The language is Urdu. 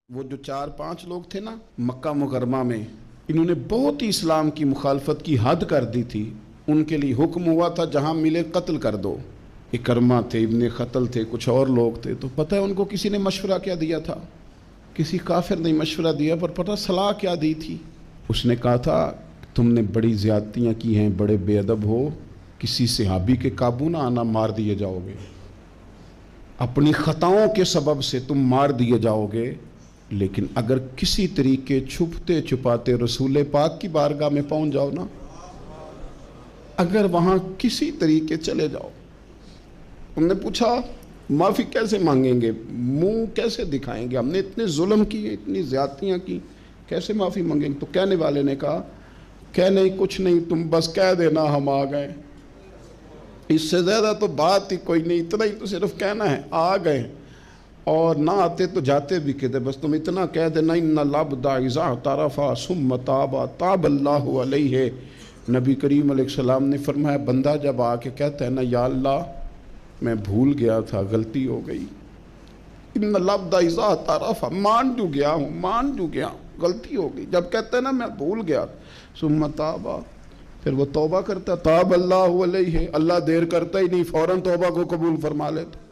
وہ جو 4-5 لوگ تھے نا مکہ مکرمہ میں، انہوں نے بہت ہی اسلام کی مخالفت کی حد کر دی تھی. ان کے لیے حکم ہوا تھا جہاں ملے قتل کر دو. اکرمہ تھے، ابن قتل تھے، کچھ اور لوگ تھے. تو پتہ ہے ان کو کسی نے مشورہ کیا دیا تھا؟ کسی کافر نے مشورہ دیا، پر پتہ صلاح کیا دی تھی؟ اس نے کہا تھا تم نے بڑی زیادتیاں کی ہیں، بڑے بے ادب ہو، کسی صحابی کے قابو نہ آنا، مار دیے جاؤ گے. اپنی خطاؤں کے سبب سے تم مار دیے جاؤ گے، لیکن اگر کسی طریقے چھپتے چھپاتے رسول پاک کی بارگاہ میں پہنچ جاؤ نا، اگر وہاں کسی طریقے چلے جاؤ. ہم نے پوچھا معافی کیسے مانگیں گے، منہ کیسے دکھائیں گے، ہم نے اتنے ظلم کیے، اتنی زیادتیاں کی، کیسے معافی مانگیں گے؟ تو کہنے والے نے کہا کہ نہیں کچھ نہیں، تم بس کہہ دینا ہم آ گئے. اس سے زیادہ تو بات ہی کوئی نہیں، اتنا ہی تو صرف کہنا ہے آ گئے، اور نہ آتے تو جاتے بھی کہتے، بس تم اتنا کہہ دینا ان العبد اذا اعترف ثم تاب تاب اللہ علیہ. نبی کریم علیہ السلام نے فرمایا بندہ جب آ کے کہتا ہے نا یا اللہ میں بھول گیا تھا، غلطی ہو گئی، ان العبد اذا اعترف، مان جو گیا ہوں، مان جو گیا ہوں، غلطی ہو گئی، جب کہتا ہے نا میں بھول گیا ثم تاب، پھر وہ توبہ کرتا تاب اللہ علیہ، اللہ دیر کرتا ہی نہیں، فوراً توبہ کو قبول فرما لیتا.